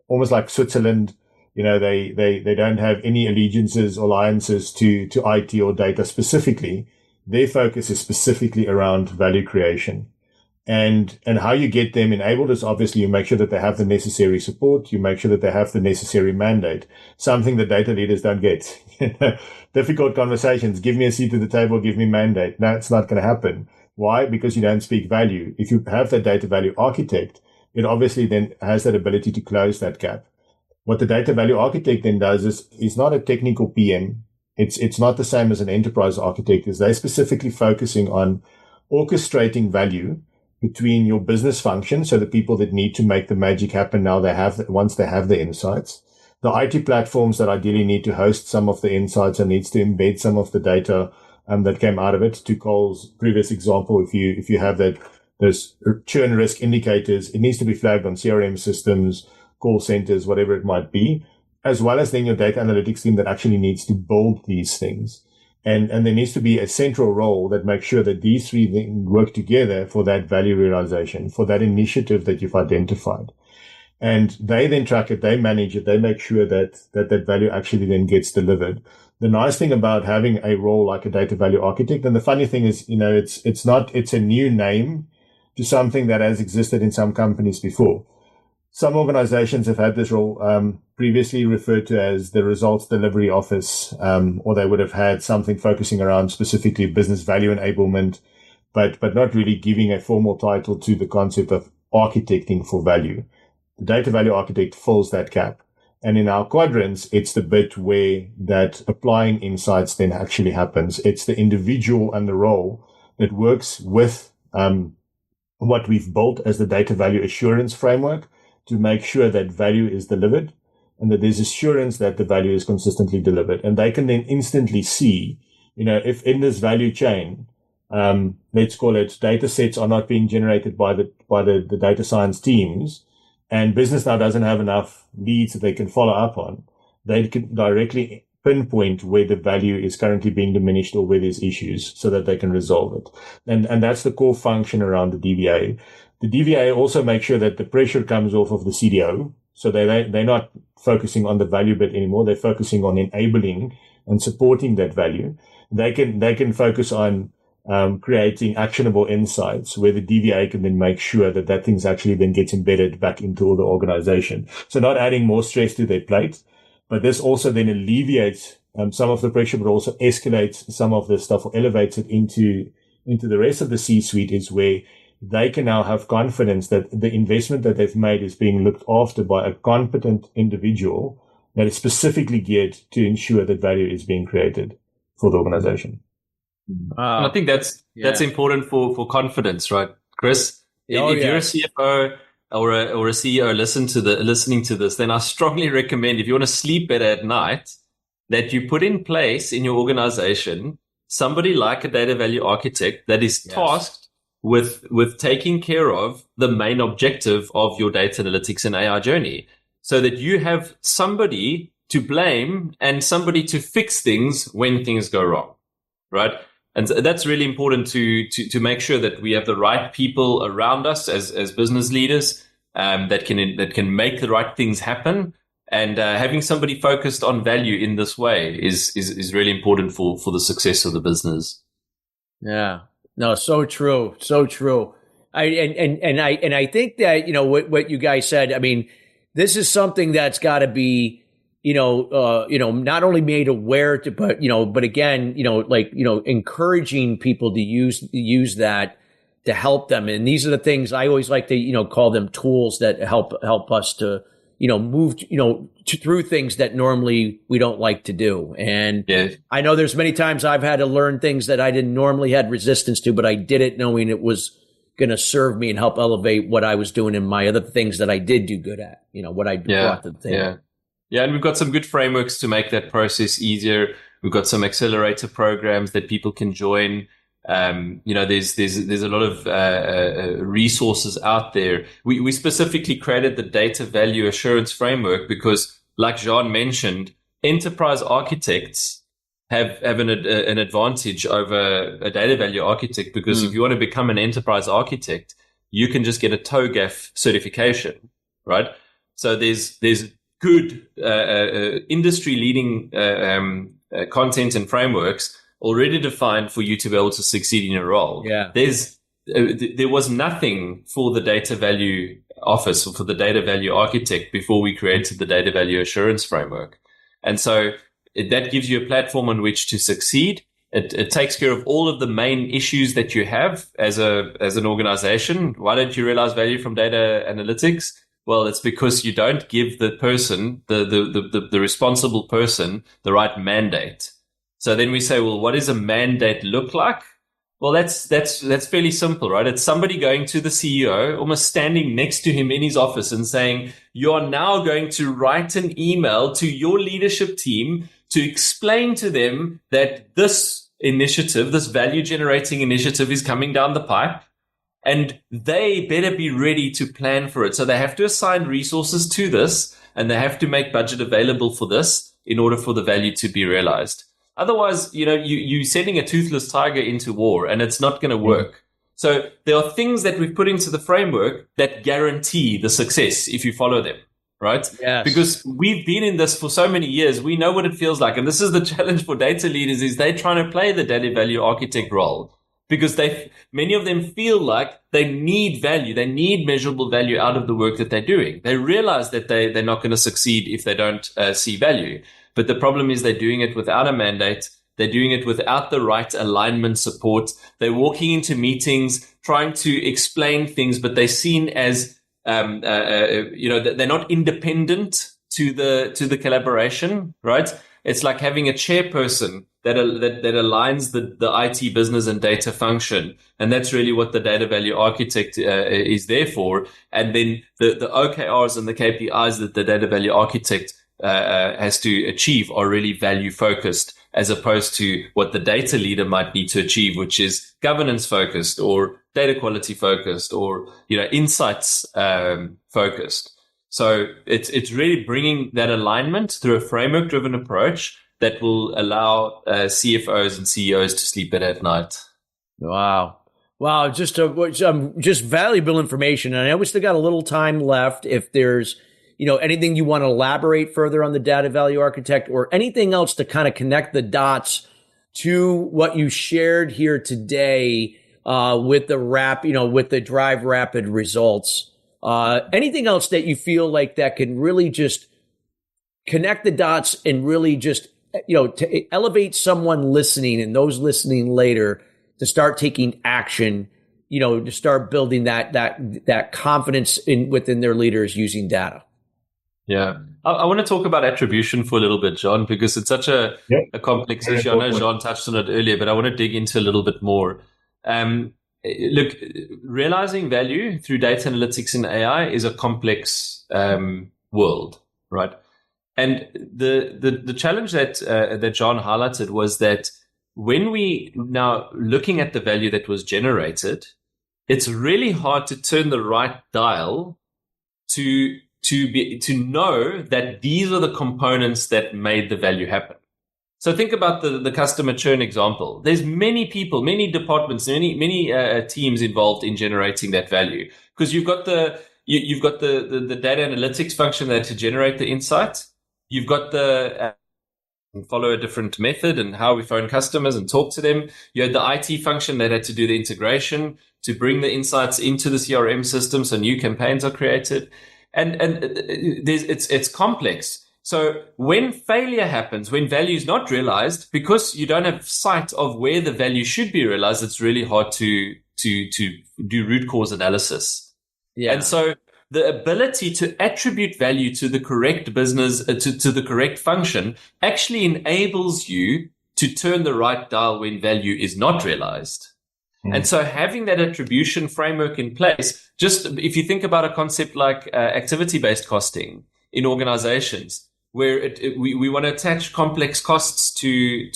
almost like Switzerland, they don't have any allegiances or alliances to IT or data specifically. their focus is specifically around value creation. And how you get them enabled is obviously you make sure that they have the necessary support. You make sure that they have the necessary mandate, something that data leaders don't get. Difficult conversations. Give me a seat at the table. Give me mandate. No, it's not going to happen. Why? Because you don't speak value. If you have that data value architect, it obviously then has that ability to close that gap. What the data value architect then does is not a technical PM. It's not the same as an enterprise architect. Is they're specifically focusing on orchestrating value between your business function, so the people that need to make the magic happen once they have the insights, the IT platforms that ideally need to host some of the insights and needs to embed some of the data that came out of it. To Cole's previous example, if you have those churn risk indicators, it needs to be flagged on CRM systems, call centers, whatever it might be, as well as then your data analytics team that actually needs to build these things. And there needs to be a central role that makes sure that these three things work together for that value realization, for that initiative that you've identified. And they then track it, they manage it, they make sure that value actually then gets delivered. The nice thing about having a role like a data value architect, and the funny thing is, it's a new name to something that has existed in some companies before. Some organizations have had this role previously referred to as the results delivery office, or they would have had something focusing around specifically business value enablement, but not really giving a formal title to the concept of architecting for value. The data value architect fills that gap. And in our quadrants, it's the bit where that applying insights then actually happens. It's the individual and the role that works with what we've built as the data value assurance framework to make sure that value is delivered and that there's assurance that the value is consistently delivered. And they can then instantly see, if in this value chain, let's call it data sets are not being generated by the data science teams, and business now doesn't have enough leads that they can follow up on, they can directly pinpoint where the value is currently being diminished or where there's issues so that they can resolve it. And that's the core function around the DVA. The DVA also makes sure that the pressure comes off of the CDO. So they're not focusing on the value bit anymore. They're focusing on enabling and supporting that value. They can focus on creating actionable insights where the DVA can then make sure that things actually then gets embedded back into the organization. So not adding more stress to their plate, but this also then alleviates some of the pressure, but also escalates some of the stuff or elevates it into the rest of the C-suite, is where they can now have confidence that the investment that they've made is being looked after by a competent individual that is specifically geared to ensure that value is being created for the organization. And I think that's important for confidence, right, Chris? If you're a CFO or a CEO listening to this, then I strongly recommend, if you want to sleep better at night, that you put in place in your organization somebody like a data value architect that is tasked with taking care of the main objective of your data analytics and AI journey, so that you have somebody to blame and somebody to fix things when things go wrong, right? And so that's really important to make sure that we have the right people around us as business leaders that can make the right things happen. And having somebody focused on value in this way is really important for the success of the business. Yeah. No, so true. So true. I think that, what you guys said, I mean, this is something that's got to be, not only made aware to, but again, encouraging people to use that to help them. And these are the things I always like to, call them tools that help us to, move, through things that normally we don't like to do. And I know there's many times I've had to learn things that I didn't normally had resistance to, but I did it knowing it was going to serve me and help elevate what I was doing in my other things that I did do good at, what I brought to the table. Yeah, and we've got some good frameworks to make that process easier. We've got some accelerator programs that people can join. There's a lot of resources out there. We specifically created the data value assurance framework because, like Zjaén mentioned, enterprise architects have an advantage over a data value architect, because if you want to become an enterprise architect, you can just get a TOGAF certification, right? So there's good industry leading content and frameworks already defined for you to be able to succeed in your role. Yeah. There was nothing for the data value office or for the data value architect before we created the data value assurance framework. And so that gives you a platform on which to succeed. It takes care of all of the main issues that you have as an organization. Why don't you realize value from data analytics? Well, it's because you don't give the person, the responsible person, the right mandate. So then we say, well, what does a mandate look like? Well, that's fairly simple, right? It's somebody going to the CEO, almost standing next to him in his office and saying, you are now going to write an email to your leadership team to explain to them that this initiative, this value generating initiative is coming down the pipe, and they better be ready to plan for it. So they have to assign resources to this, and they have to make budget available for this in order for the value to be realized. Otherwise, you're sending a toothless tiger into war, and it's not going to work. So there are things that we've put into the framework that guarantee the success if you follow them, right? Yes. Because we've been in this for so many years. We know what it feels like. And this is the challenge for data leaders, is they're trying to play the data value architect role because many of them feel like they need value. They need measurable value out of the work that they're doing. They realize that they're not going to succeed if they don't see value. But the problem is they're doing it without a mandate. They're doing it without the right alignment support. They're walking into meetings trying to explain things, but they're seen as, they're not independent to the collaboration, right? It's like having a chairperson that aligns the IT business and data function. And that's really what the data value architect is there for. And then the OKRs and the KPIs that the data value architect has to achieve are really value focused, as opposed to what the data leader might need to achieve, which is governance focused or data quality focused or, insights focused. So it's really bringing that alignment through a framework driven approach that will allow CFOs and CEOs to sleep better at night. Wow. Just valuable information. And I know we still got a little time left. If there's anything you want to elaborate further on the data value architect or anything else to kind of connect the dots to what you shared here today with the Drive RAPPID results, anything else that you feel like that can really just connect the dots and really just, to elevate someone listening and those listening later to start taking action, to start building that confidence within their leaders using data. Yeah. I want to talk about attribution for a little bit, Zjaén, because it's such a complex issue. I know Zjaén touched on it earlier, but I want to dig into a little bit more. Look, realizing value through data analytics and AI is a complex world, right? And the challenge that Zjaén highlighted was that when we now looking at the value that was generated, it's really hard to turn the right dial to know that these are the components that made the value happen. So think about the customer churn example. There's many people, many departments, many teams involved in generating that value, because you've got the data analytics function that to generate the insight. You've got the follow a different method and how we phone customers and talk to them. You had the IT function that had to do the integration to bring the insights into the CRM system so new campaigns are created. And it's complex. So when failure happens, when value is not realized, because you don't have sight of where the value should be realized, it's really hard to do root cause analysis. Yeah. And so the ability to attribute value to the correct business, to the correct function, actually enables you to turn the right dial when value is not realized. And so having that attribution framework in place, just if you think about a concept like activity-based costing in organizations, where we want to attach complex costs to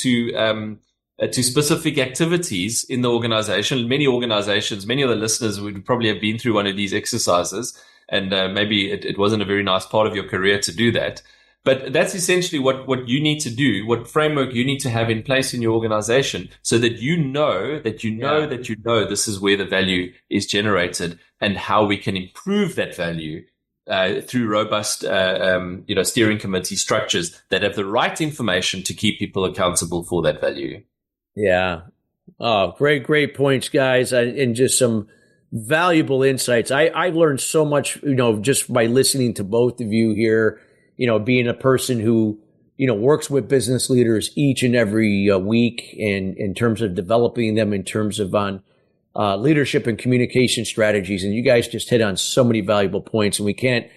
specific activities in the organization. Many organizations, many of the listeners would probably have been through one of these exercises, and maybe it wasn't a very nice part of your career to do that. But that's essentially what you need to do, what framework you need to have in place in your organization, so that you know this is where the value is generated and how we can improve that value through robust steering committee structures that have the right information to keep people accountable for that value. Yeah. Oh, great points, guys. And just some valuable insights. I've learned so much, just by listening to both of you here, being a person who, works with business leaders each and every week, and in terms of developing them in terms of on leadership and communication strategies. And you guys just hit on so many valuable points, and we can't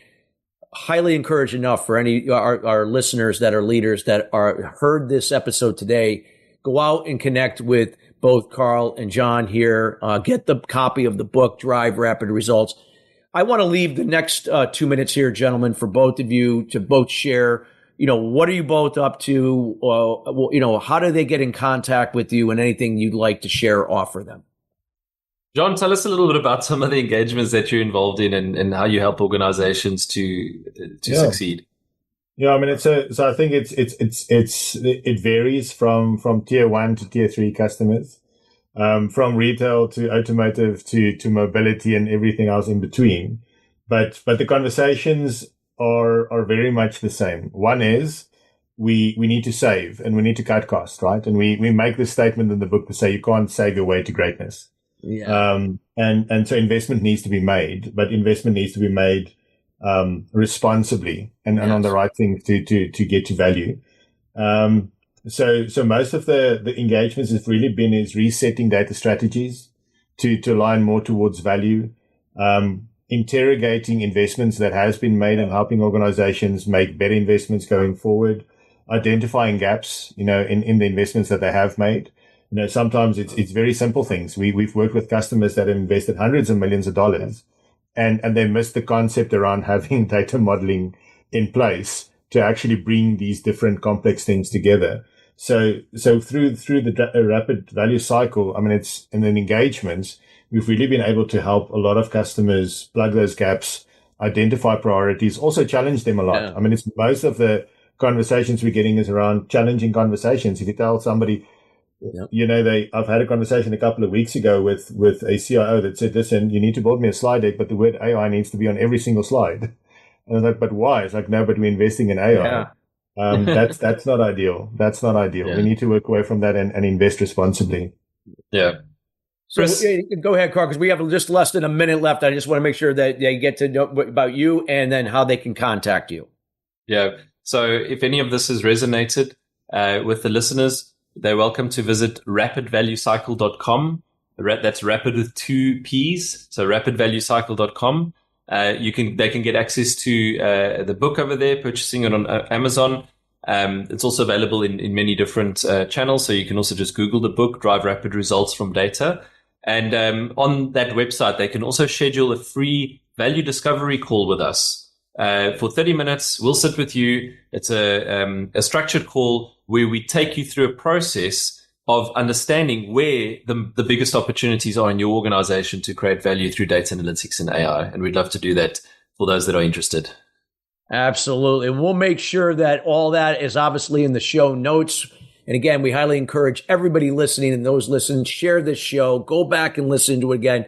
highly encourage enough for any our listeners that are leaders that heard this episode today. Go out and connect with both Karl and Zjaén here. Get the copy of the book, Drive Rapid Results. I want to leave the next 2 minutes here, gentlemen, for both of you to both share, what are you both up to? How do they get in contact with you, and anything you'd like to share or offer them? Zjaén, tell us a little bit about some of the engagements that you're involved in, and how you help organizations to succeed. Yeah, I mean, so I think it varies from tier 1 to tier 3 customers, from retail to automotive to mobility and everything else in between. But the conversations are very much the same. One is we need to save and we need to cut costs, right? And we make this statement in the book to say you can't save your way to greatness. Yeah. And so investment needs to be made, but investment needs to be made responsibly and on the right thing to get to value. So most of the engagements has really been is resetting data strategies to align more towards value, interrogating investments that has been made and helping organizations make better investments going forward, identifying gaps, in the investments that they have made. Sometimes it's very simple things. We've worked with customers that have invested hundreds of millions of dollars, and they missed the concept around having data modeling in place to actually bring these different complex things together. So through the rapid value cycle, I mean, it's in the engagements, we've really been able to help a lot of customers plug those gaps, identify priorities, also challenge them a lot. Yeah. I mean, it's most of the conversations we're getting is around challenging conversations. If you tell somebody, I've had a conversation a couple of weeks ago with a CIO that said, listen, you need to build me a slide deck, but the word AI needs to be on every single slide. And I was like, but why? It's like, no, but we're investing in AI. Yeah. That's not ideal. That's not ideal. Yeah. We need to work away from that and invest responsibly. Yeah. So go ahead, Karl, because we have just less than a minute left. I just want to make sure that they get to know about you and then how they can contact you. Yeah. So if any of this has resonated with the listeners, they're welcome to visit rapidvaluecycle.com. That's rapid with 2 P's. So rapidvaluecycle.com. They can get access to the book over there, purchasing it on Amazon. It's also available in many different channels. So you can also just Google the book, Drive Rapid Results from Data. And on that website, they can also schedule a free value discovery call with us. For 30 minutes, we'll sit with you. It's a structured call where we take you through a process of understanding where the biggest opportunities are in your organization to create value through data analytics and AI. And we'd love to do that for those that are interested. Absolutely. And we'll make sure that all that is obviously in the show notes. And again, we highly encourage everybody listening and those listening, share this show, go back and listen to it again,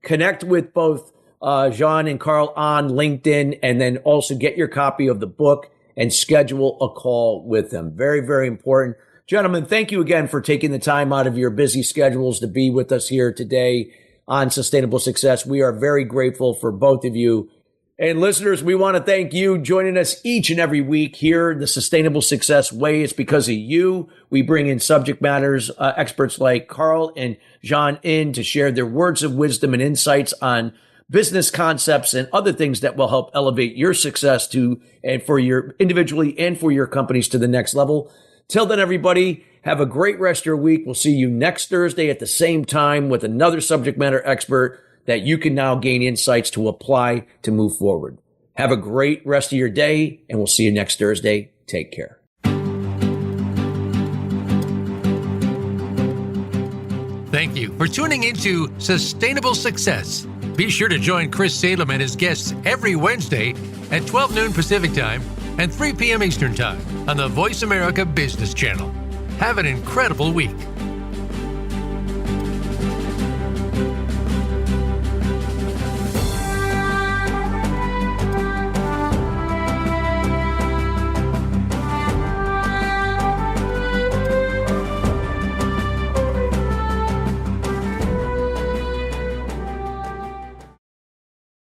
connect with both Zjaén and Karl on LinkedIn, and then also get your copy of the book and schedule a call with them. Very, very important. Gentlemen, thank you again for taking the time out of your busy schedules to be with us here today on Sustainable Success. We are very grateful for both of you. And listeners, we want to thank you joining us each and every week here, the Sustainable Success Way. It's because of you. We bring in subject matters, experts like Karl and Zjaén in to share their words of wisdom and insights on business concepts and other things that will help elevate your success and for your individually and for your companies to the next level. Till then, everybody, have a great rest of your week. We'll see you next Thursday at the same time with another subject matter expert that you can now gain insights to apply to move forward. Have a great rest of your day, and we'll see you next Thursday. Take care. Thank you for tuning into Sustainable Success. Be sure to join Chris Salem and his guests every Wednesday at 12 noon Pacific Time and 3 p.m. Eastern Time on the Voice America Business Channel. Have an incredible week.